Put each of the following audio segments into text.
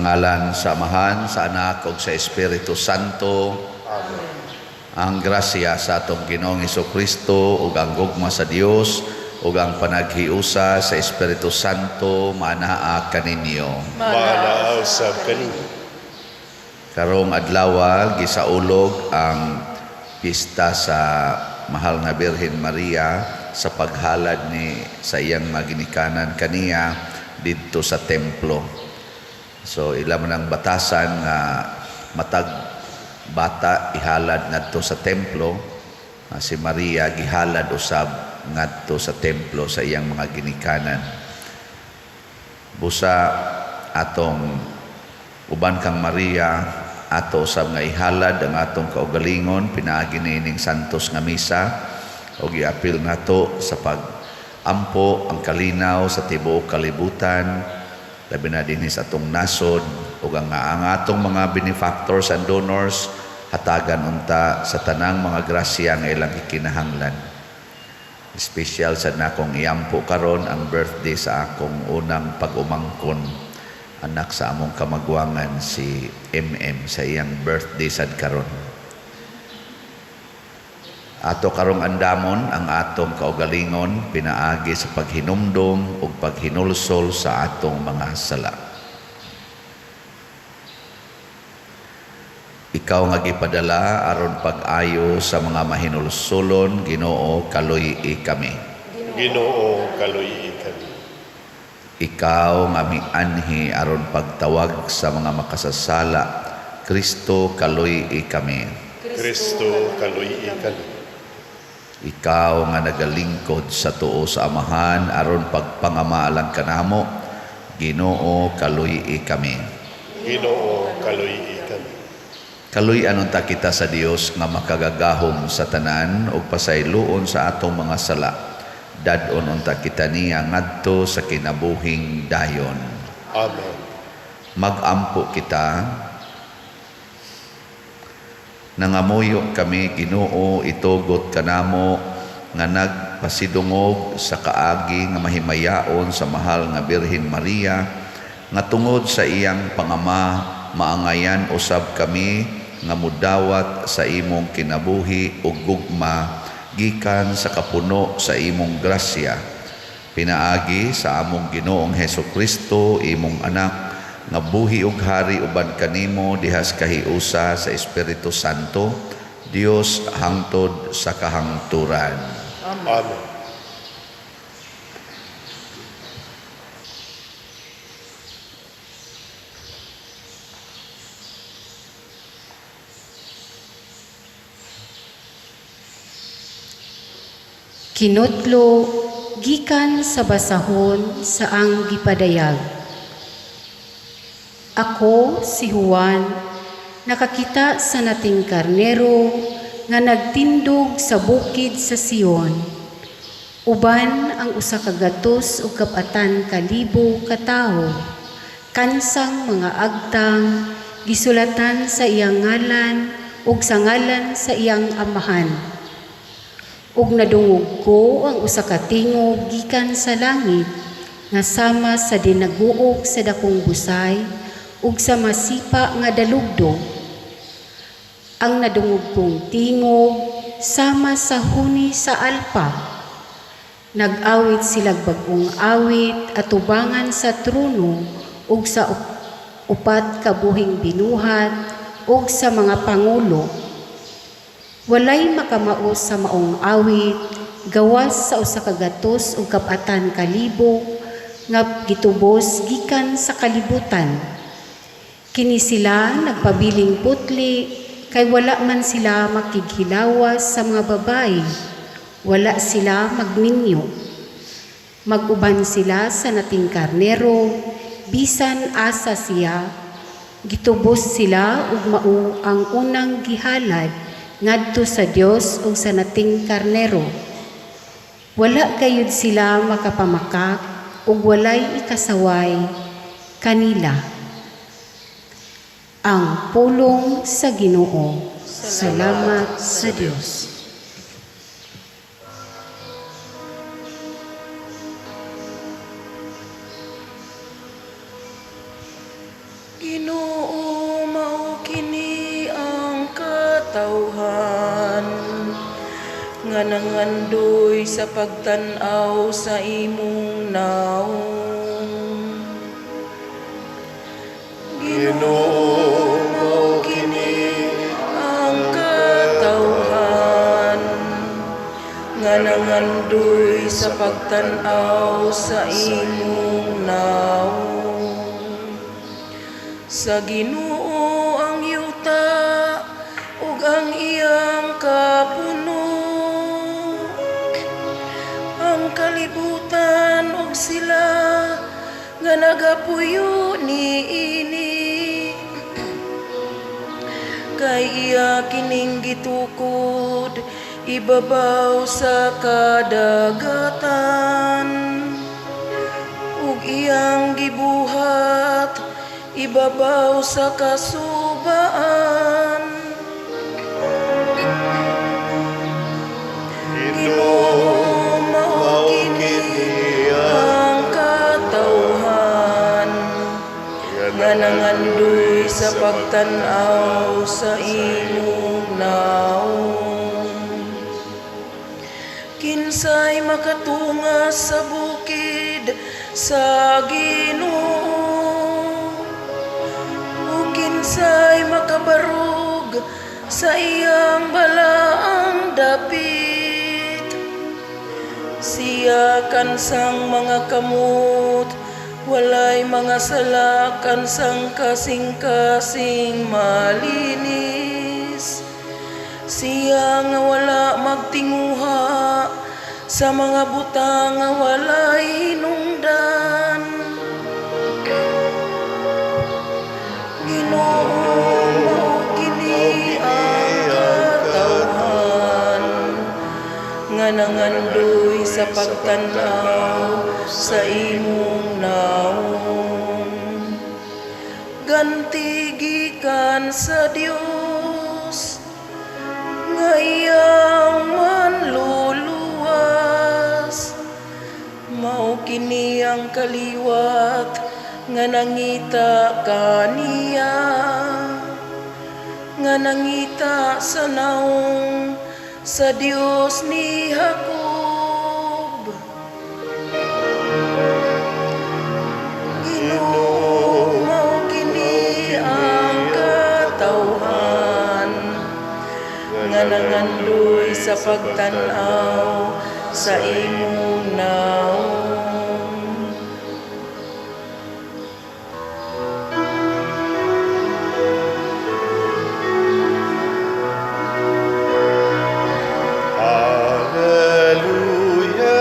ngalan sa Amahan, sa Anak ug sa Espiritu Santo. Amen. Ang grasya sa atong Ginoong Hesukristo ug ang gugma sa Dios ug ang panaghiusa sa Espiritu Santo manaa kaninyo. Manaa usab kani. Karong adlaw gisaulog ang pista sa Mahal nga Birhen Maria sa paghalad ni sa iyang maginikanan kaniya didto sa templo. So ilam nang batasan nga matag bata ihalad ngadto sa templo, si Maria gihalad usab ngadto sa templo sa iyang mga ginikanan. Busa atong uban kang Maria ato usab nga ihalad ang atong kaugalingon pinaagi nining santos nga misa ug giapil nato sa pag-ampo ang kalinaw sa tibuok kalibutan, labi na dinhi sa atong nasod ug ang atong mga benefactors and donors hatagan unta sa tanang mga grasya nga ilang ikinahanglan. Espesyal sa nakong iampo karon ang birthday sa akong unang pag-umangkon, anak sa among kamagwangan si MM, sa iyang birthday sad karon. Ato karong andamon ang atong kaugalingon pinaagi sa paghinumdom ug paghinulsol sa atong mga sala. Ikaw nga gipadala aron pag-ayo sa mga mahinulsolon, Ginoo, kaluy-i kami. Ginoo, kaluy-i kami. Ikaw nga mianhi aron pagtawag sa mga makasasala, Kristo, kaluy-i kami. Kristo, kaluy-i kami. Ikaw nga nagalingkod sa tuo sa Amahan aron pagpangamaalang kanamo, Ginoo, kaluy-i kami. Ginoo, kaluy-i kami. Kaluy-an unta kita sa Dios nga makagagahom sa tanan ug pasayloon sa atong mga sala. Dadon unta kita niya ngadto sa kinabuhing dayon. Amen. Magampo kita. Nangamuyo kami, Ginoo, itugot kanamo nga nagpasidungog sa kaagi nga mahimayaon sa Mahal nga Birhen Maria nga tungod sa iyang pangama maangayan usab kami nga mudawat sa imong kinabuhi ug gugma gikan sa kapuno sa imong grasya. Pinaagi sa among Ginoong Hesukristo, imong anak, nga buhi ug hari uban kanimo dihas kahiusa sa Espiritu Santo, Dios hangtod sa kahangturan. Amen. Kinutlo gikan sa basahon sa ang gipadayag. Ako, si Juan, nakakita sa nating karnero nga nagtindog sa bukid sa Sion. Uban ang usa ka gatos ug kapatan kalibo ka tawo. Kansang mga agtang gisulatan sa iyang ngalan ug sa ngalan sa iyang amahan. Ug nadungog ko ang usa ka tingog gikan sa langit nga sama sa dinaguok sa dakong busay ug sa masipa nga dalugdog. Ang nadungog kong tingog sama sa huni sa alpa. Nag-awit silag bag-ong awit at tubangan sa trono ug sa upat kabuhing binuhat ug sa mga pangulo. Walay makamaos sa maong awit, gawas sa usa ka gatos ug kapatan kalibo nga gitubos gikan sa kalibutan. Kini sila nagpabiling putli kay wala man sila makighilawas sa mga babae, wala sila magminyo. Maguban sila sa nating karnero, bisan asa siya, gitubos sila ug mao ang unang gihalad ngadto sa Dios ug sa nating karnero. Wala gayud sila makapamakak ug walay ikasaway kanila. Ang pulong sa Ginoo. Salamat sa Dios. nangandoy sa pagtan-aw sa imong naong. Ginoo mao kini Ang katawhan nga nangandoy sa pagtan-aw sa imong naong. Sa Ginoo ang yuta ug ang iyang kapuno, ang kalibutan ug sila nga nagapuyo niini. Kay iya kining gitukod ibabaw sa kadagatan, ug iyang gibuhat ibabaw sa kasubaan. Ginoo mao kini Ang katawhan nga nangandoy sa pagtan-aw sa imong naong. Kinsay makatungas sa bukid sa Ginoo, ug kinsay makabarug sa iyang balaang dapit. Siya kansang mga kamot, walay mga sala kansang kasing-kasing malinis. Siya nga wala magtinguha sa mga butang nga walay hinungdan. Ginoo mao kini ang katawhan nga nangandoy sa pagtan-aw sa imong naong. Ganti gikan sa Dios nga iyang manluluwas, mao kini ang kaliwat nga nangita kaniya, nga nangita sa naong sa Dios ni Jacob. Ginoo mao kini ang katawhan nga nangandoy sa pagtan-aw sa imong naong. Haleluya,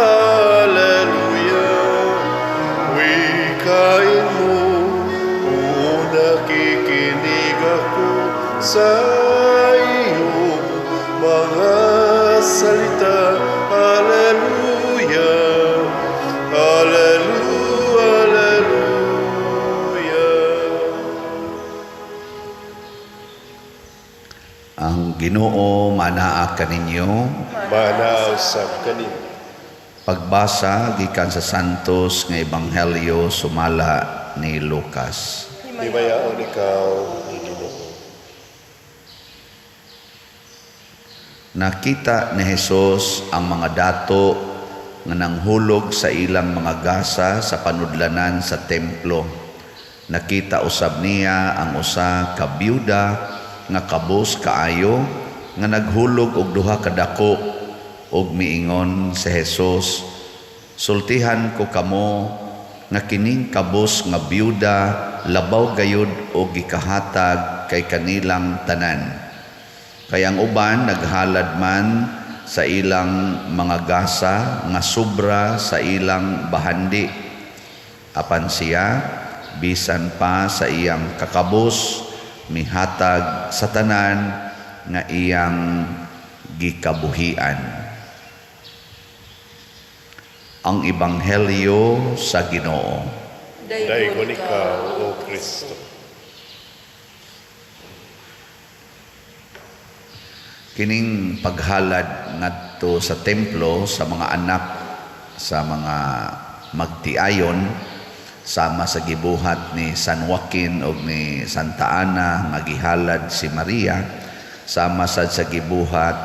haleluya, wikain mo, kung nakikinig ako sa iyong mga salita. Haleluya, haleluya, haleluya. Ang Ginoo manaa kaninyo. Manaw sa kanin. Pagbasa gikan sa Santos nga Ebanghelyo sumala ni Lucas. Himayaon ikaw, Ginoo. Nakita ni Jesus ang mga dato nga nanghulog sa ilang mga gasa sa panudlanan sa templo. Nakita usab niya ang usa ka byuda nga kabus kaayo nga naghulog og duha ka dako, og miingon si Jesus, sultihan ko kamo nga kining kabus nga byuda labaw gayud og gikahatag kay kanilang tanan. Kay ang uban naghalad man sa ilang mga gasa nga sobra sa ilang bahandi. Apan siya, bisan pa sa iyang kakabus, mihatag sa tanan nga iyang gikabuhian. Ang Ebanghelyo sa Ginoo. Daigon ikaw, O Kristo. Kining paghalad ngadto sa templo sa mga anak sa mga magtiayon sama sa gibuhat ni San Joaquin o ni Santa Ana nga gihalad si Maria, sama sa gibuhat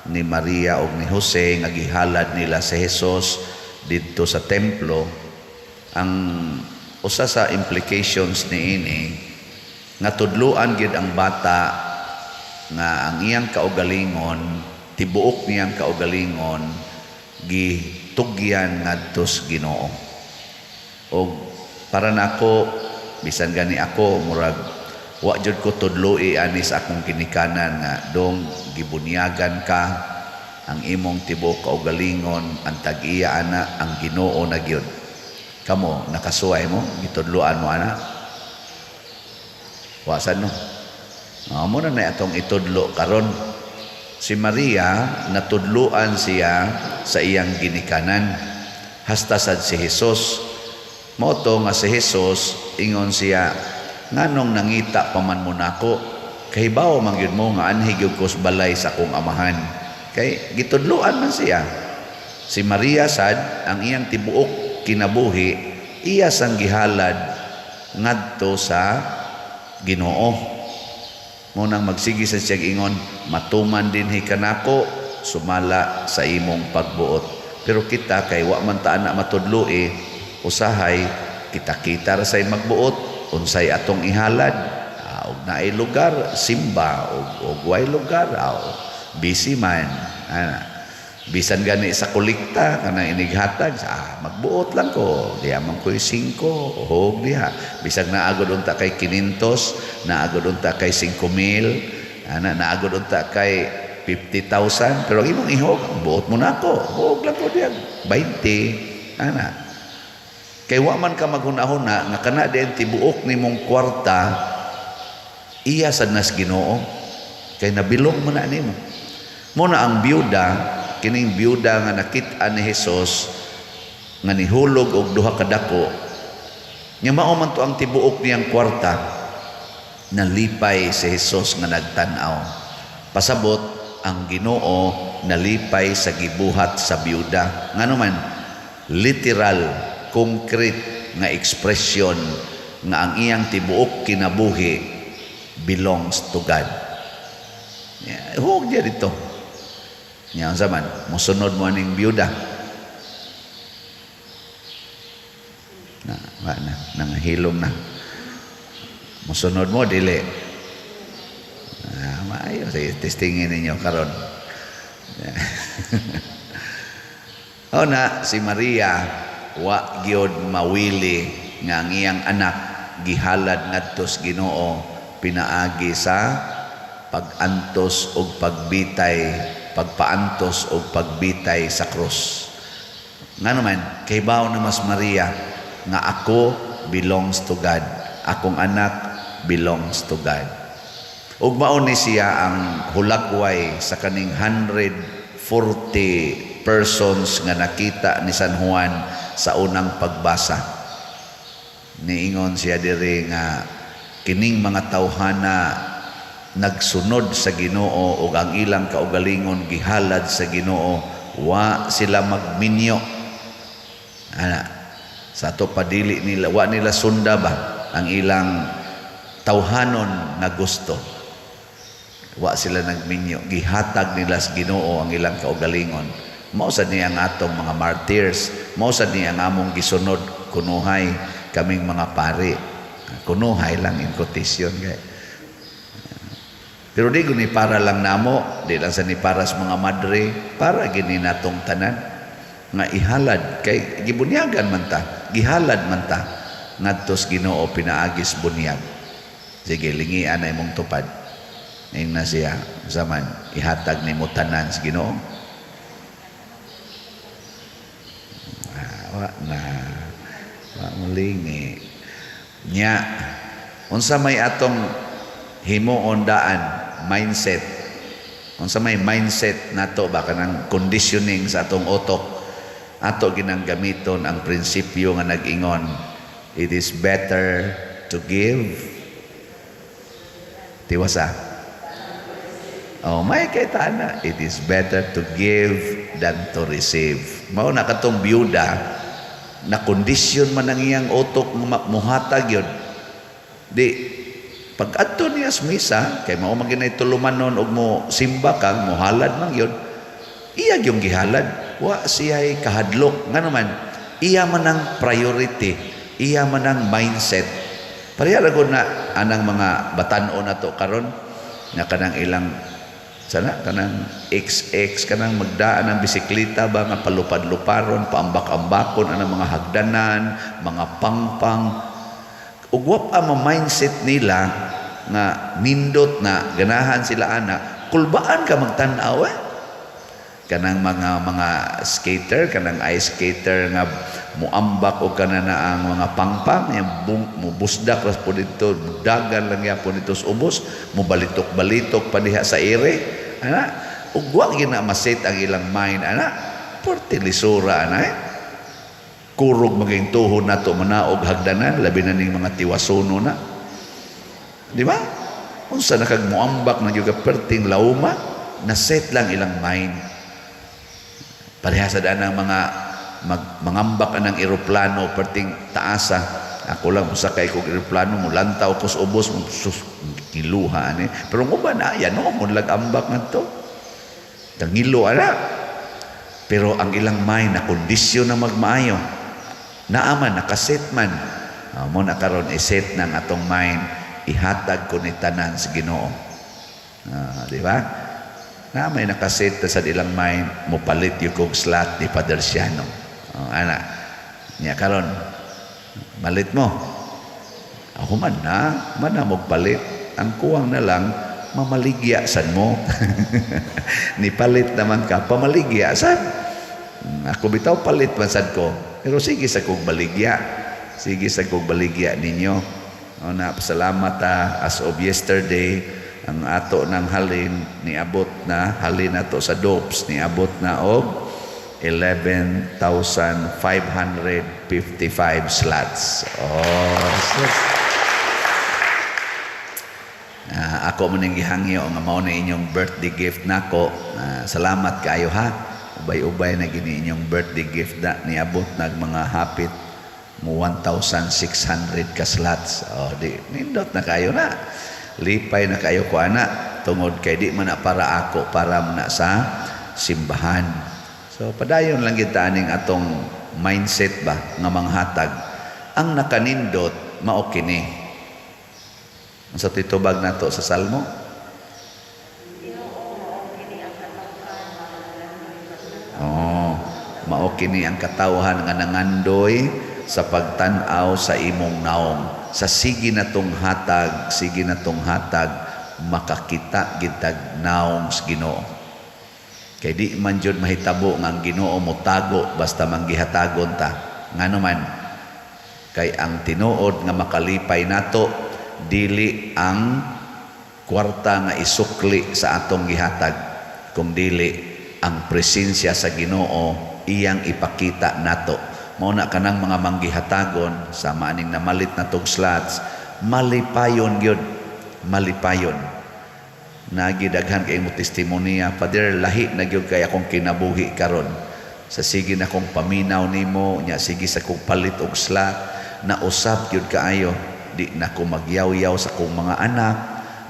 ni Maria o ni Jose nga gihalad nila si Jesus dito sa templo, ang usa sa implications niini nga tudluan gid ang bata nga ang iyang kaugalingon, tibuok niyang kaugalingon gitugyan ngadto sa Ginoo. O para nako, bisan gani ako murag wa jud ko tudloi ani sa akong kinikanan nga dong gibunyagan ka ang imong tibuok kaugalingon, ang tag-iya ana ang Ginoo na gyud. Kamo nakasuway mo gitudloan mo ana? Wasan no? Mo na atong itudlo karon. Si Maria natudluan siya sa iyang ginikanan. Hasta sad si Jesus. Moto nga si Jesus ingon siya, nganong nangita pa man mo nako? Kahibaw man gyud mo nga anhi gyud ko sa balay sa akong amahan. Kay gitudluan man siya. Si Maria sad ang iyang tibuok kinabuhi iya sang gihalad ngadto sa Ginoo. Munang magsigi sa siya ingon, matuman din hikanako sumala sa imong pagbuot. Pero kita kay wa man ta ana matudloi, usahay kita ra say magbuot, unsay atong ihalad. Og naay lugar simba og way lugar busy man. Bisan gani sa kolekta kanang inighatag magbuot lang ko diha man ko'y 5 hog diha bisag naagod unta kay 500 naagod unta kay 5,000 naagod unta kay 50,000 pero imong ihog buot mo nako hog lang ko diha 20 kay wa man ka maghuna-huna nga kana diyan tibuok nimong kwarta iya sad nas Ginoo kay nabilong mo na nimo mo na ang biyuda kining biyuda nga nakit-an ni Jesus nga nihulog og duha ka dako nya mao man to ang tibuok niyang kwarta nalipay si Jesus nga nagtan-aw pasabot ang Ginoo nalipay sa gibuhat sa biyuda ngano man literal concrete nga ekspresyon nga ang iyang tibuok kinabuhi belongs to God. Huwag niya dito. Nya zaman mosunod mo aning biyuda. Nangahilom na. Mosunod mo dili. Maayo testingin ninyo karon. Na si Maria wa gyud mawili nga ang iyang anak gihalad ngadto sa Ginoo pinaagi sa pagantos og pagpaantos o pagbitay sa krus. Nga naman, kaybaw na mas Maria, nga ako belongs to God. Akong anak belongs to God. Ug mao ni siya ang hulagway sa kaning 140 persons nga nakita ni San Juan sa unang pagbasa. Niingon siya diri nga kining mga tawhana nagsunod sa Ginoo ug ang ilang kaugalingon gihalad sa Ginoo wa sila magminyo sa ato padili nila wa nila sunda ba ang ilang tawhanon na gusto wa sila nagminyo gihatag nila sa Ginoo ang ilang kaugalingon mao sad niya ang atong mga martyrs mao sad niya ang among gisunod kunuhay kaming mga pari kunuhay lang in quotation kay pero di guni para lang namo, di lang sa ni para sa mga madre, para gini natong tanan nga ihalad kay gibunyagan man ta, gihalad man ta ngadto sa Ginoo pinaagis bunyag. Sige lingian na imong tupad. Ning na siya zaman ihatag nimo tanan sa Ginoo. Wa mulingi. Nya unsa may atong himuon daan mindset. Unsa may mindset nato ba kanang conditioning sa atong utok ato ginang gamiton ang prinsipyo nga nag-ingon it is better to give tiwasa may kay tana it is better to give than to receive. Mao na katong biyuda na condition man ang iyang utok muhatag yun di pag adto niya sa misa kay mao man ginay tulumanon og mo simba kang mohalad man yun Iya yung gihalad, wa siya'y kahadlok. Nga naman, iya manang priority, iya manang mindset. Pareha ragon na anang mga batan-o na to karon nga kanang ilang sana kanang XX kanang magdaan ng bisikleta ba nga palupad-luparon, paambak-ambakon anang mga hagdanan, mga pangpang. Ugwap ang mindset nila nga nindot na ganahan sila ana, kulbaan ka magtan-aw kanang mga skater, kanang ice skater nga muambak o kana na ang mga pangpang yung mubusdak ras po dito, dagan lang yan po dito sa ubos, mubalitok-balitok pa diha sa ere, ana, ugwa gina maset ang ilang mind, ana, porti lisura, ana, kurog maging tuhod na to, manaog hagdanan, labi na ning mga tiwasuno na, di ba? Unsa na kag muambak na yung perting lauma, naset lang ilang mind. Pareha sa daan ng mga mangambak ng eroplano perting taasa. Ako lang musakay kong eroplano mo lantaw ko sa ubos mo giluha ni. Pero mo ba na yan no mo ambak ngadto. Tangilo ana. Pero ang ilang mind na kondisyon na magmaayo. Naaman nakaset man. Mo na karon i-set ng atong mind ihatag ko ni tanan sa Ginoo. Di ba? Na may nakaset sa ilang mind mo palit yung kong slot ni Father Siano. Ana niya karon malit mo. Ako man na magpalit. Ang kuwang na lang mamaligya san mo. Ni palit naman ka pamaligya san. Ako bitaw palit man sad ko. Pero sige sa kong baligya. Sige sa kong baligya ninyo. Na pasalamat as of yesterday ang ato ng halin niabot na halin nato sa dopes niabot na og 11,555 slots. Ako man ning gihangyo nga mao na inyong birthday gift nako. Salamat kaayo ha. Ubay-ubay na gini inyong birthday gift na niabot nag mga hapit mo 1,600 ka slots. Di nindot na kayo na. Lipay na kayo ko ana tungod kay di man na para ako para man sa simbahan. So padayon lang kita aning atong mindset ba nga manghatag ang nakanindot mao kini. Sa titubag nato sa salmo. Mao kini ang katawhan nga nangandoy sa pagtan-aw sa imong naong. Sa sige na tong hatag, makakita gitag naong sa Ginoo. Kay di man jud mahitabo nga ang Ginoo mo tago basta manggihatagon ta. Ngano man kay ang tinuod nga makalipay nato dili ang kwarta nga isukli sa atong gihatag, kung dili ang presensya sa Ginoo iyang ipakita nato. Mao na kanang mga manggihatagon sa maaning namalit na tog slots, malipayon gyud, malipayon. Nagidaghan kay mo testimonya, Father, lahi na gyud kay akong kinabuhi karon. Sa sige na kong paminaw nimo, nya sige sa kong palit og slot, na usab gyud kaayo, di na ko magyaw-yaw sa kong mga anak,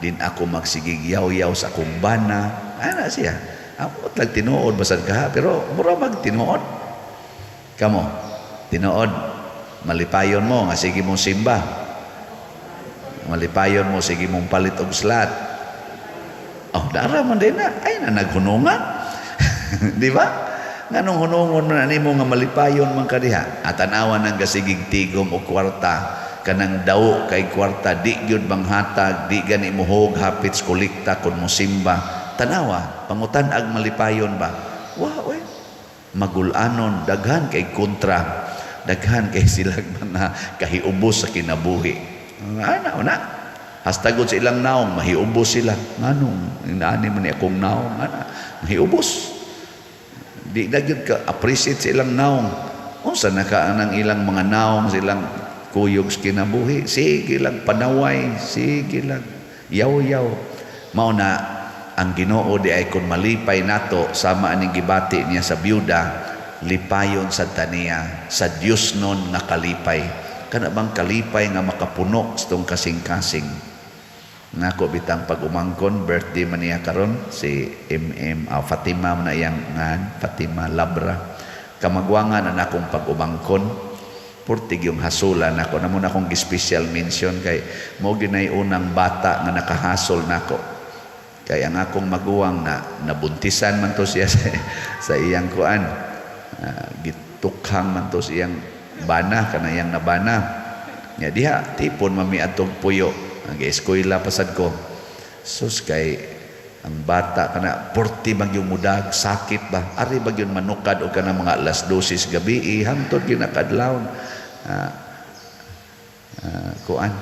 din ako magsigig yaw-yaw sa kong bana. Ana siya. Ako tag tinuod basad ka, pero mura magtinuod. Kamo tinuod, malipayon mo nga sige mong simba, malipayon mo sige mong palit og slot. Dara man din na ay na naghunungan. Di ba? Nganong hunungon man nimo nga malipayon man ka diha. Atanawan ang gasigig tigom o kwarta kanang daw kay kwarta di gyud banghatag, di gani muhog hapit kolekta kun mo simba. Tanawa pangutan-ag malipayon ba? Wa magulanon daghan kay kontra. Daghan kay silang mga kahiubos sa kinabuhi. Ana. Hastagod sa ilang naong, mahiubos sila. Anong, inaani mo ni akong naong, ana, mahiubos. Di na yun ka, appreciate sa ilang naong. Unsa na ka ang ilang mga naong, silang kuyog sa kinabuhi. Sige lang, panaway, sige lang, yaw-yaw. Mao na, ang Ginoo di ay kung malipay nato, sama aning gibati niya sa byuda, lipayon sa taniya, sa Dios nun nakalipay. Kana bang kalipay nga makapuno sa itong kasing-kasing. Nako bitang pag-umangkon, birthday man niya karon si Fatima man na iyang ngan, Fatima Labra. Kamagwangan na akong pag-umangkon, purtig yung hasulan ako. Namun akong special mention kay mo ginay unang bata nga nakahasol nako. Kay ang akong maguwang na nabuntisan man to siya sa iyang kuan. Gitukhang man to siyang bana kanayang nabana. Nya diha tipon mami atong puyo. Ang eskwela pasad ko. Sus kay ang bata kana 40 bagyong mudag sakit ba. Ari bagyon manukad o kana mga alas 12 gabi hangtod gyud nakadlawon. Kuan.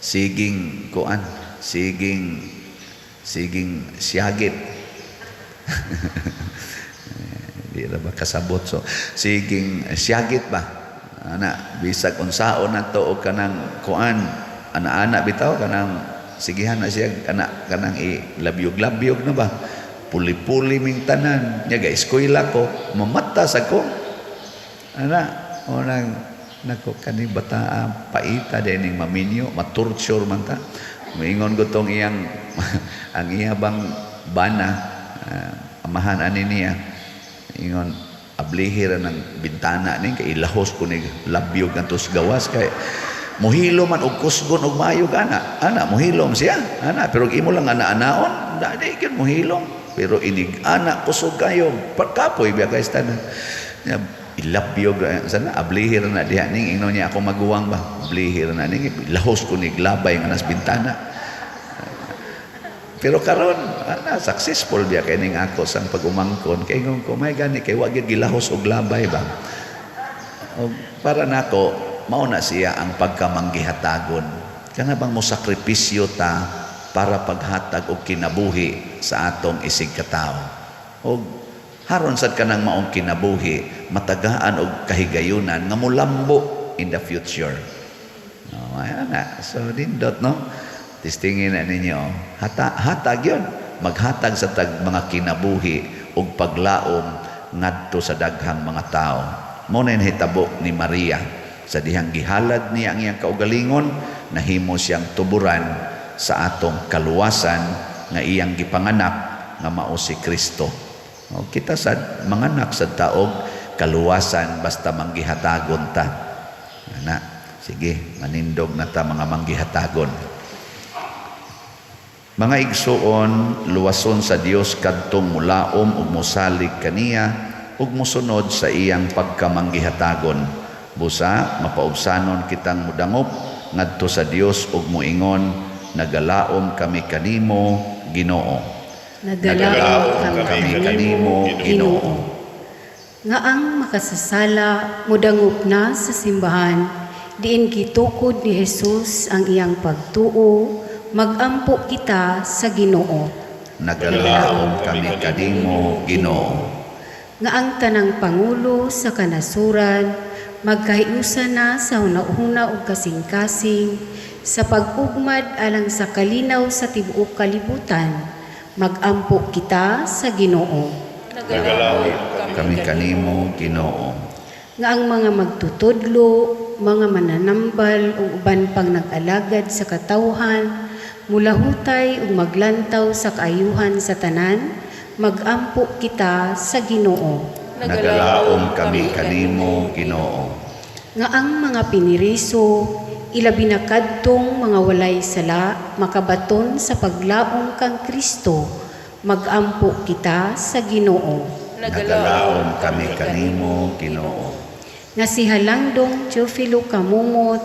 Siging kuan. Siging siyagit. Di ra ba kasabot so siging siyagit ba. Ana bisag unsaon nato og kanang kuan ana-ana bitaw kanang sigihan na siya kanang labyog-labyog na ba puli-puli ming tanan nya ga eskwela ko mamatas ako ana onang nako kani bata paita dining maminyo matorture man ta moingon ko tong iyang ang iya bang bana amahan ani niya ingon ablihir ng bintana ni kay ilahos ko ni labyog ngantos gawas kay mohilo man og kusgon og mayog ana mohilom siya ana pero imo lang ana-anaon dali gyud mohilom pero inig ana kusog kayo pagkapoy biya guys tanan ilabyog sana ablihir na diha ning ingno niya ako maguwang ba ablihir na ning ilahos ko ni labay nga nas bintana. Pero karon successful biya kay ning ako sang pag-umangkon kay ingon ko may gani kay wa gyud gilahos og labay ba. O para nako mao na siya ang pagkamanggihatagon. Kana bang mo sakripisyo ta para paghatag og kinabuhi sa atong isig katawo. Og haron sad kanang maong kinabuhi matagaan og kahigayunan nga molambo in the future. No, ayan na. So dindot no. Tistingin na ninyo, hatag yun. Maghatag sa mga kinabuhi o paglaom ngadto sa daghang mga tao. Muna yung hitabo ni Maria. Sa dihang gihalad niya ang iyang kaugalingon, nahimo siyang tuburan sa atong kaluwasan nga iyang gipanganak nga mao si Kristo. O, kita sa manganak sa taog kaluwasan basta manggihatagon ta. Ana, sige, manindog na ta mga manggihatagon. Mga igsuon, luwason sa Dios kadtong mulaom ug mosalig kaniya ug mosunod sa iyang pagkamanggihatagon. Busa mapaubsanon kitang mudangop ngadto sa Dios ug moingon nagalaom kami kanimo Ginoo. Nagalaom kami kanimo Ginoo. Nga ang makasasala mudangop na sa simbahan diin gitukod ni Jesus ang iyang pagtuo. Magampo kita sa Ginoo. Nagalaom kami kanimo Ginoo. Nga ang tanang pangulo sa kanasuran magkahiusan na sa hunahuna ug kasing-kasing sa pag-ugmad alang sa kalinaw sa tibuok kalibutan. Magampo kita sa Ginoo. Nagalaom Kami kanimo Ginoo. Nga ang mga magtutudlo, mga mananambal ug uban pang nag-alagad sa katawhan mulahutay ug maglantaw sa kaayuhan sa tanan, magampo kita sa Ginoo. Nagalaom kami kanimo Ginoo. Nga ang mga piniriso, ilabi na kadtong mga walay sala, makabaton sa paglaom kang Kristo, magampo kita sa Ginoo. Nagalaom kami kanimo Ginoo. Nga si Halangdong Teofilo Kamumot,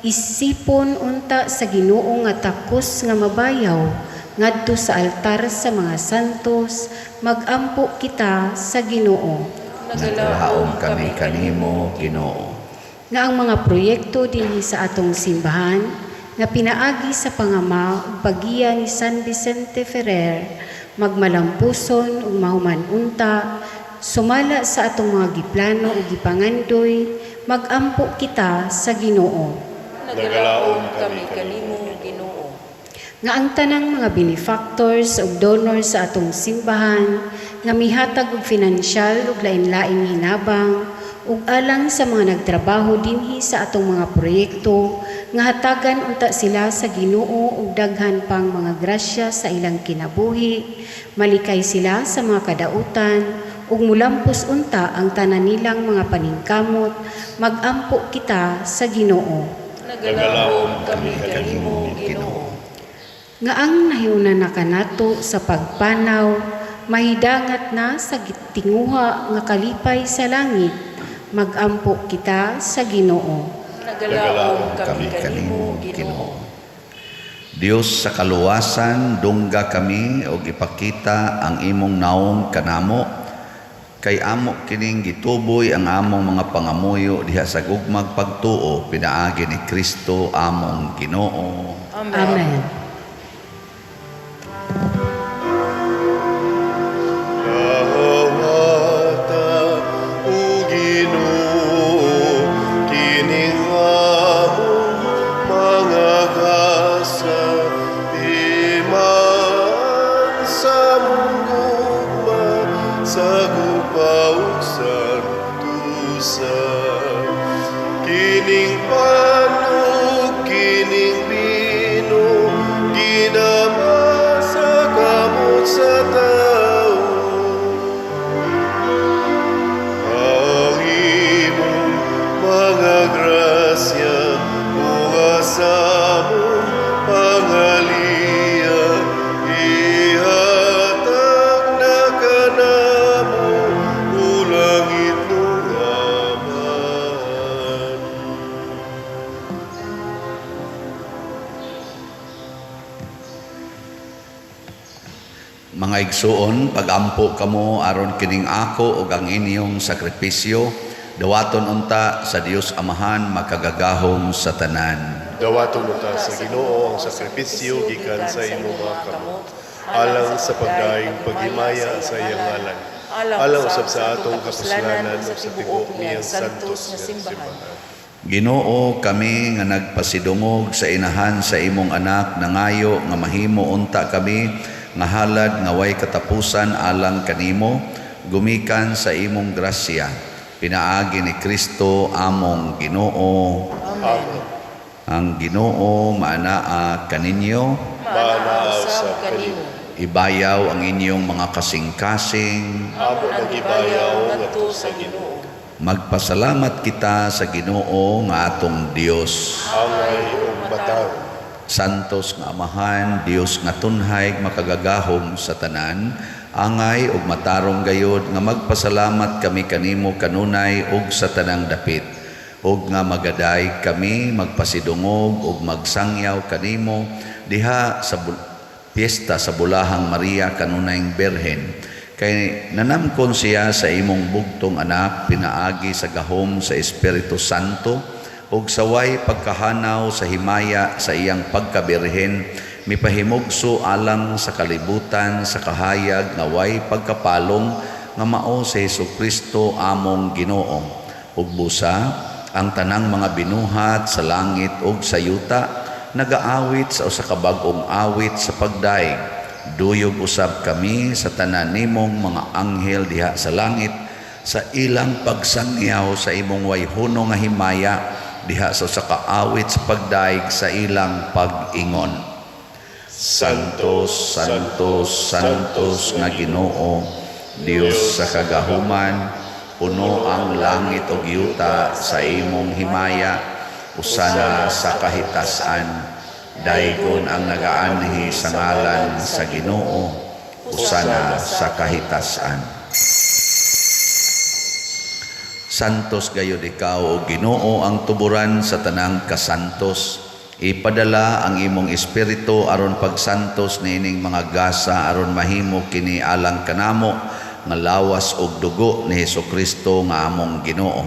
isipon unta sa Ginoo nga takos nga mabayaw ngadto sa altar sa mga santos magampo kita sa Ginoo. Nagalaom kami kanimo Ginoo. Nga ang mga proyekto dinhi sa atong simbahan nga pinaagi sa pangama ug pagiya ni San Vicente Ferrer magmalampuson ug mahuman unta sumala sa atong mga giplano ug gipangandoy magampo kita sa Ginoo. Nagalaom kami kanimo Ginoo. Nga ang tanang mga benefactors ug donors sa atong simbahan nga mihatag og finansyal ug lain-laing hinabang ug alang sa mga nagtrabaho dinhi sa atong mga proyekto nga hatagan unta sila sa Ginoo ug daghan pang mga grasya sa ilang kinabuhi, malikay sila sa mga kadautan, ug mulampos unta ang tanan nilang mga paningkamot, magampo kita sa Ginoo. Nagalaom kami kanimo, Ginoo. Nga ang nahiuna na kanato sa pagpanaw, mahidangat na sa tinguha nga kalipay sa langit, magampo kita sa Ginoo. Nagalaom kami kanimo, Ginoo. Dios sa kaluwasan, dungga kami o ipakita ang imong naong kanamo, kay amo kining gituboy ang among mga pangamuyo diha sa gugmag pagtuo, pinaagi ni Kristo among Ginoo. Amen. Kahawata o Ginoo, kining among mga gasa, iman sa mungugma, sa gupaw santusan. Kining panog, kining bino, ginama sa kamot sa tao. Ang imong mga grasya, bukas among pangaliya, ihatag na kanamo, ulangit nung aman. Mga igsuon, pagampo kamo aron kining ako ug ang inyong sakripisyo, dawaton unta sa Dios Amahan makagagahom sa tanan. Dawaton unta sa Ginoo ang sakripisyo gikan sa imong mga kamot, alang sa pagdaing paghimaya sa iyang ngalan, alang usab sa atong kapuslanan ug sa tibuok niyang santos nga simbahan. Ginoo, kami nga nagpasidungog sa inahan sa imong anak nangayo nga mahimo unta kami nga halad nga way katapusan alang kanimo, gumikan sa imong grasya, pinaagi ni Kristo among Ginoo. Amen. Ang Ginoo maanaa kaninyo, Manaaw sa kanimo. ibayaw ang inyong mga kasing-kasing, Amo nagibayaw ngadto sa Ginoo. magpasalamat kita sa Ginoo nga atong Dios. Angay ug bataw. Santos nga Amahan, Dios nga tunhay makagagahom sa tanan, angay ug matarong gayod nga magpasalamat kami kanimo kanunay ug sa tanang dapit, ug nga magaday kami magpasidungog ug magsangyaw kanimo diha sa piyesta sa Bulahang Maria kanunayng Berhen, kay nanamkon siya sa imong bugtong anak, pinaagi sa gahom sa Espiritu Santo, ug saway pagkahanaw sa himaya sa iyang pagkabirhen, mipahimugso alang sa kalibutan sa kahayag nga way pagkapalong nga mao sa Hesukristo among Ginoo. Ug busa ang tanang mga binuhat sa langit ug sa yuta nagaawit sa usa ka bag-ong awit sa pagdaig. Duyog usab kami sa tanan nimong mga anghel diha sa langit sa ilang pagsangyaw sa imong wayhuno nga himaya diha sa usa ka awit sa pagdaig sa ilang pag-ingon. Santos, Santos, Santos nga Ginoo, Dios sa kagahuman, puno ang langit ug yuta sa imong himaya, usana sa kahitasan. Daygon ang nagaanhi sa ngalan sa Ginoo, usana sa kahitasan. Santos gayud ikaw o Ginoo ang tuburan sa tanang kasantos. Ipadala ang imong espiritu aron pagsantos niining mga gasa aron mahimo kini alang kanamo nga lawas og dugo ni Hesukristo nga among Ginoo.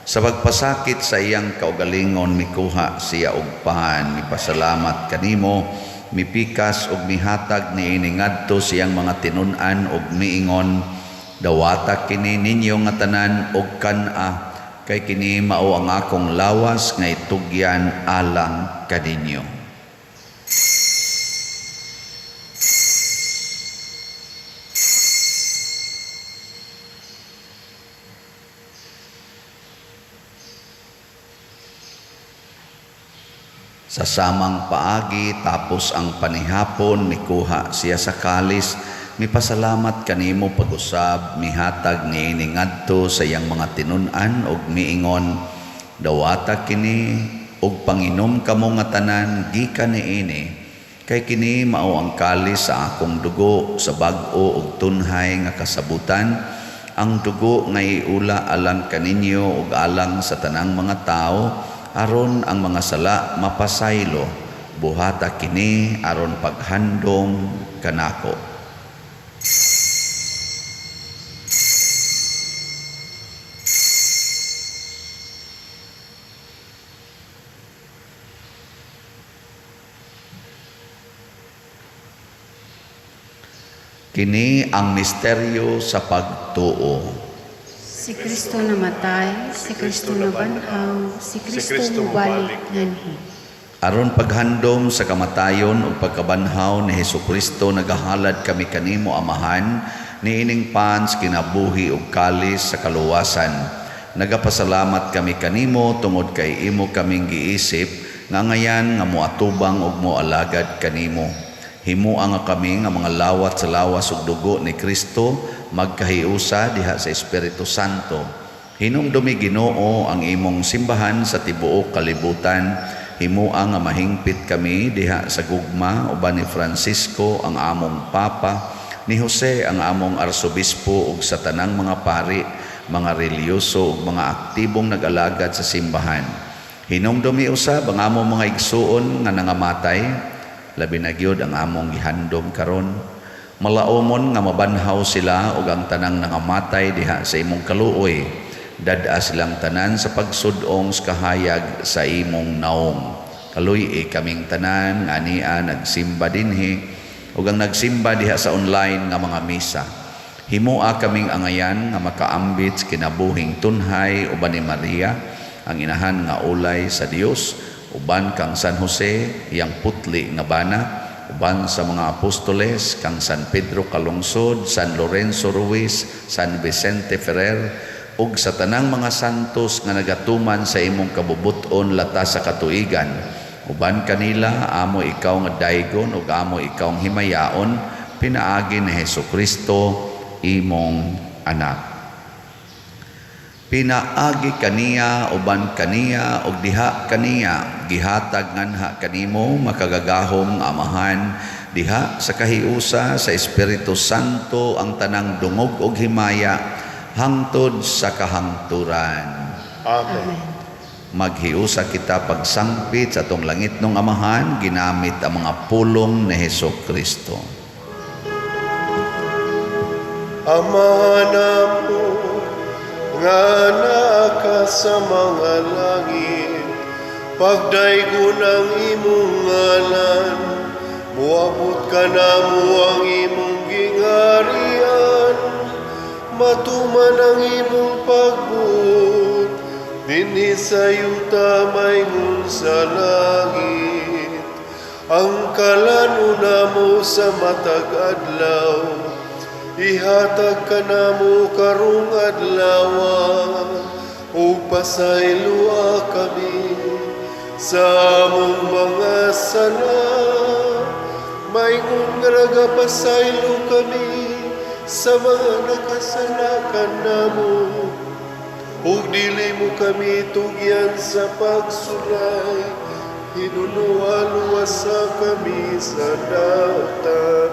Sa pagpasakit sa iyang kaugalingon mikuha siya og pahan, mipasalamat kanimo, mipikas og mihatag niini ngadto siyang mga tinun-an og miingon, dawata kini ninyo nga tanan og kan-a, kay kini mao ang akong lawas nga itugyan alang kaninyo. Sa samang paagi tapos ang panihapon mikuha siya sa kalis, mipasalamat kanimo pag-usab, mihatag niini ngadto sa iyang mga tinun-an ug miingon, dawata kini ug panginom kamo nga tanan gikan niini, kay kini mao ang kalis sa akong dugo sa bag-o ug tunhay nga kasabutan, ang dugo nga iula alang kaninyo ug alang sa tanang mga tao, aron ang mga sala mapasaylo. Buhata kini aron paghandom kanako. Kini ang misteryo sa pagtuo. Si Kristo namatay, si Kristo nabanhaw, si Kristo mubalik nganhi. Aron paghandom sa kamatayon ug pagkabanhaw ni Hesukristo, nagahalad kami kanimo Amahan, niining pans kinabuhi ug kalis sa kaluwasan. Nagapasalamat kami kanimo tungod kay imo kaming giisip nga ngayan nga moatubang ug moalagad kanimo. Himuang nga kami nga mga lawat sa lawas ug dugo ni Kristo magkahiusa diha sa Espiritu Santo. Hinumdumi Ginoo ang imong simbahan sa tibuok kalibutan. Himuang nga mahingpit kami diha sa gugma uban ni Francisco ang among Papa, ni Jose ang among Arsobispo ug sa tanang mga pari, mga reliyoso ug mga aktibong nag-alagad sa simbahan. Hinumdumi usab ang among mga igsuon nga nangamatay, labi na gyud ang among gihandom karon. Malaumon nga mabanhaw sila ug ang tanang nangamatay diha sa imong kaluoy. Dad-a silang tanan sa pagsudong sa kahayag sa imong naong. Kaluy kaming tanan nga ania nagsimba dinhi ug ang nagsimba diha sa online nga mga misa. Himua kaming angayan nga makaambit kinabuhing tunhay uban ni Maria, ang inahan nga ulay sa Dios, uban kang San Jose, iyang putli nga bana, uban sa mga apostoles kang San Pedro Calungsod, San Lorenzo Ruiz, San Vicente Ferrer, ug sa tanang mga santos nga nagatuman sa imong kabubuton latas sa katuigan. Uban kanila amo ikaw nga daygon ug amo ikaw nga himayaon, pinaagi ni Hesukristo imong anak. Pinaagi kaniya uban kaniya ug diha kaniya gihatag nganha kanimo makagagahom Amahan, diha sa kahiusa sa Espiritu Santo ang tanang dungog ug himaya hangtod sa kahangturan. Amen. Maghiusa kita pagsangpit sa atong langit ng Amahan ginamit ang mga pulong ni Hesukristo. Ama namo nga naa ka sa mga langit, pagdaygon ang imong ngalan, muabot ka namo ang imong gingarian, matuman ang imong pagbuot, dinhi sa yuta mayngon sa langit. Ang kalano namo sa matag adlaw, ihatag ka namo karong adlaw, ug pasaylua kami sa among mga sala, mayngon nga nagapasaylo kami sa mga nakasalakan namo, ug dili mo kami tugyan sa pagsulay, hinunuwa-luwasa kami sa dapat.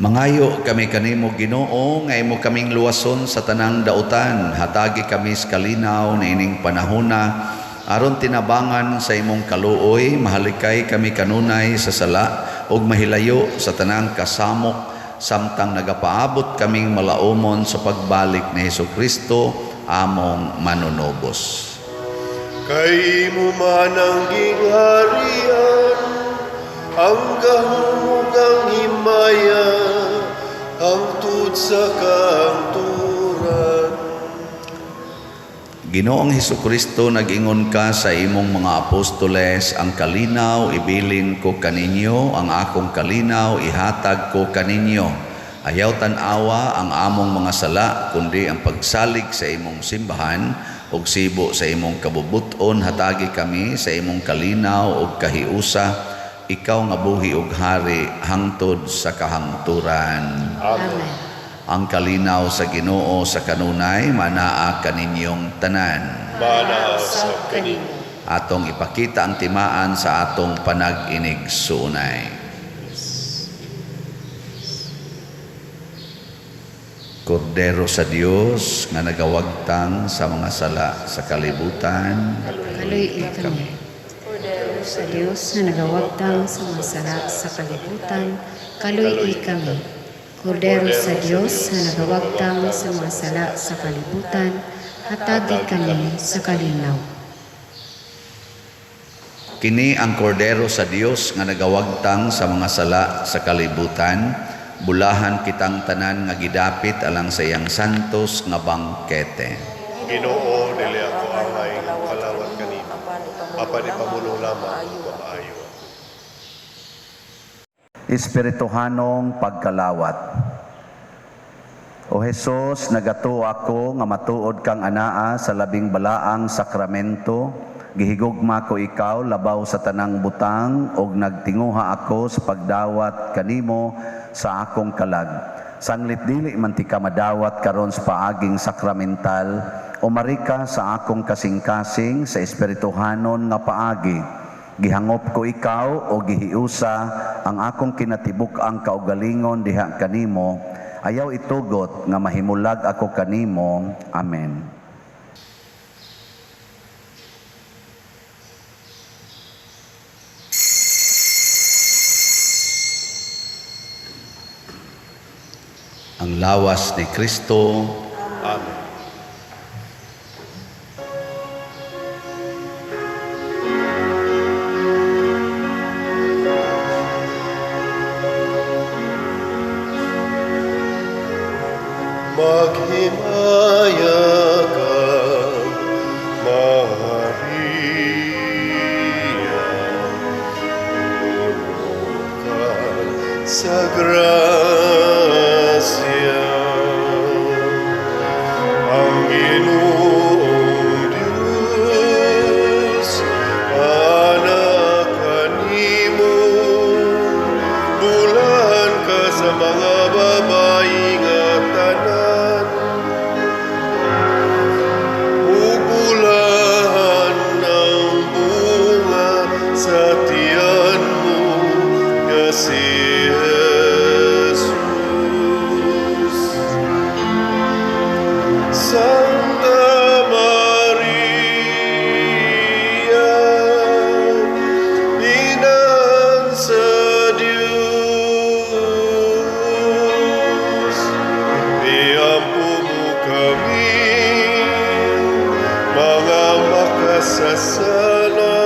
Mangayo kami kanimo Ginoo nga imo kaming luwason sa tanang dautan, hatagi kami sa kalinaw na ining panahona, aron tinabangan sa imong kaluoy, mahalikay kami kanunay sa sala ug mahilayo sa tanang kasamok, samtang nagapaabot kaming malaumon sa pagbalik ni Hesukristo among manunobos. Kay mo man ang gingharian, ang kahumugang himaya, hangtod sa kahangturan. Ginoong Hesukristo, nag-ingon ka sa imong mga apostoles, ang kalinaw ibilin ko kaninyo, ang akong kalinaw ihatag ko kaninyo. Ayaw tan-awa ang among mga sala, kundi ang pagsalig sa imong simbahan, ug sibo sa imong kabubuton hatagi kami sa imong kalinaw ug kahiusa, ikaw nga buhi ug hari hangtod sa kahangturan. Amen. Ang kalinaw sa Ginoo sa kanunay manaa kaninyong tanan. Mana sa kanimo. Atong ipakita ang timaan sa atong panag-inig suunay. Kordero sa Dios nga nagawagtang sa mga sala sa kalibutan, Kaluy kami. Sa Diyos na nagawagtang sa mga sala sa kalibutan, kaluy kami. Kordero sa Diyos na nagawagtang sa mga sala sa kalibutan, hatagi kami sa kalinaw. Kini ang kordero sa Dios nga nagawagtang sa mga sala sa kalibutan, bulahan kitang tanan nga gidapit alang sa iyang santos nga bangkete. Ginoo dili ako angay kalawat kanimo. Apan ipamulong lamang maayo. Espirituhanong pagkalawat. O Jesus, nagato ako nga matuod kang anaa sa labing balaang sakramento, gihigugma ko ikaw labaw sa tanang butang og nagtinguha ako sa pagdawat kanimo sa akong kalag. Sanglit dili man ti ka madawat karon sa paaging sakramental, o marika sa akong kasing-kasing sa espirituhanon nga paagi. Gihangop ko ikaw o gihiusa ang akong kinatibuk ang kaugalingon diha kanimo, ayaw itugot nga mahimulag ako kanimo. Amen. Ang lawas ni Kristo. Amen. Maghimaya ka, Maria, puno ka sa grasya. Ang Ginoong Diyos, anak kanimo, bulan ka sa mga babae nga tanan, ugulahan ng bunga sa tiyan mo nga si Jesus. Santa Maria, Inang sa Diyos, iampo mo kami, mga makasasala,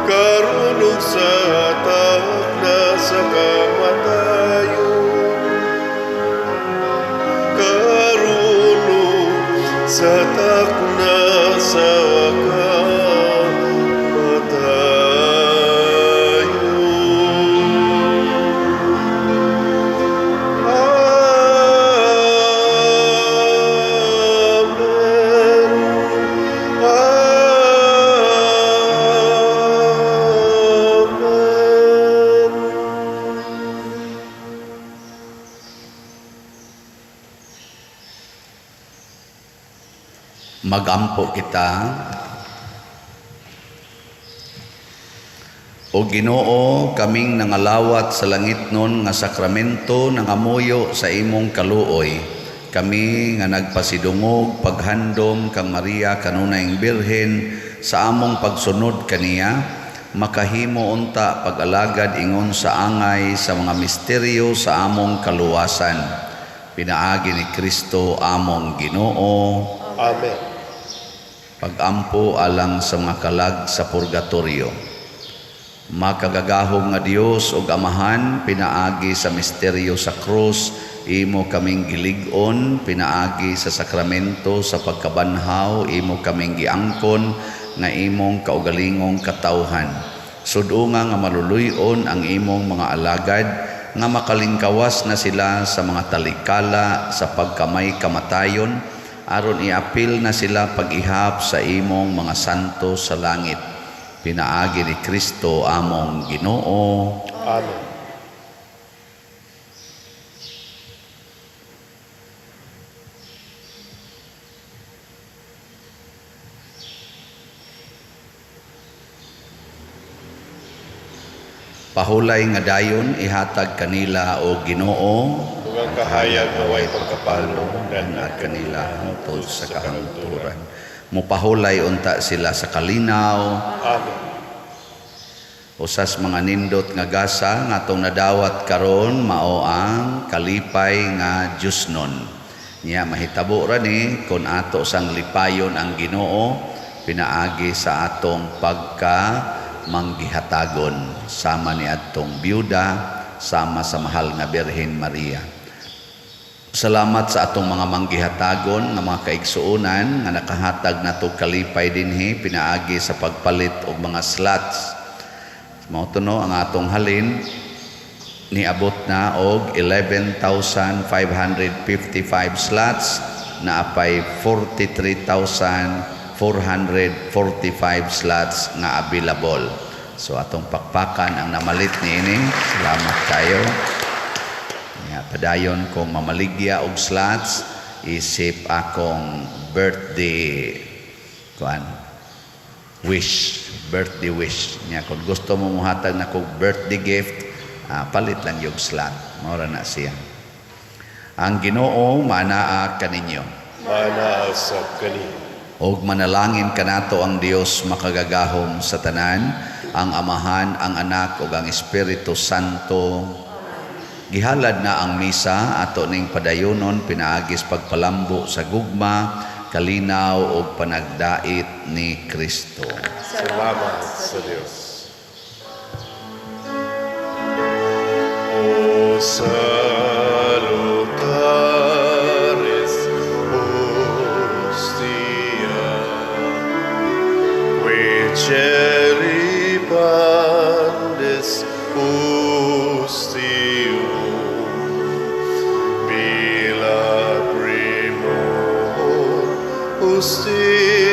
karon ug sa hatag na sa kamatayon. Karuno sa takna sa kamatayon. Amen. Magampo kita. O Ginoo, kaming nangalawat sa langit nun nga sakramento nangamuyo sa imong kaluoy. Kami nga nagpasidungog paghandom kang Maria kanunayng Birhen sa among pagsunod kaniya, makahimo unta pag-alagad ingon sa angay sa mga misteryo sa among kaluwasan. Pinaagi ni Kristo among Ginoo. Amen. Pagampo alang sa mga kalag sa purgatorio. Makagagahom nga Dios ug Amahan, pinaagi sa misteryo sa krus, imo kaming gilig-on, pinaagi sa sakramento sa pagkabanhaw, imo kaming giangkon nga imong kaugalingong katawhan. Sudunga nga maluluyon ang imong mga alagad, nga makalingkawas na sila sa mga talikala sa pagkamay kamatayon, aron iapil na sila pag-ihap sa imong mga santo sa langit. Pinaagi ni Kristo among Ginoo. Amen. Pahulay nga dayon ihatag kanila o Ginoo, Ug ang kahayag na way pagkapalo dan at kanila hangtod sa kahangturan. Mupahulay unta sila sa kalinaw, Amen. usas mga nindot nga gasa nga atong nadawat karon mao ang kalipay nga Diosnon. Nya mahitabo ra ni kun ato sang lipayon ang Ginoo pinaagi sa atong pagka manggihatagon sama ni adtong byuda sama sa mahal nga Birhen Maria. Salamat sa atong mga manggihatagon nga mga kaigsuonan nga nakahatag nato kalipay dinhi pinaagi sa pagpalit og mga slots. Mao tuno ang atong halin niabot na og 11,555 slots na apay 43,445 slots nga available. So atong pakpakan ang namalit niini. Salamat kayo. Padayon kong mamaligya og slots isip akong birthday birthday wish nya kung gusto mo muhatag na kog birthday gift palit lang yung slot maura na siya. Ang Ginoo manaa kaninyo Manaa sa kaninyo. og manalangin kanato ang Dios makagagahom sa tanan, ang Amahan, ang Anak ug ang Espiritu Santo. Gihalad na ang misa ato ning padayonon pinaagis pagpalambo sa gugma, kalinaw ug panagdait ni Kristo. Salamat sa Diyos. O salutaris hostia, qui celi pandes hostium, bila primo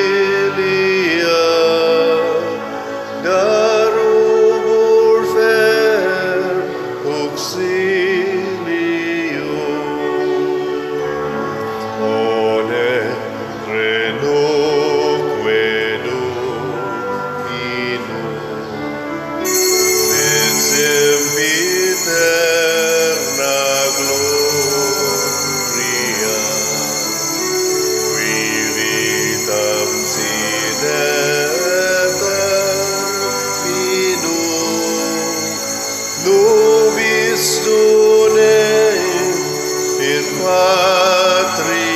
hostilia, darubur fer auxilium, one renoque Dominum, et sempiterna gloria, qui vitam sineta finum, nobis done in patria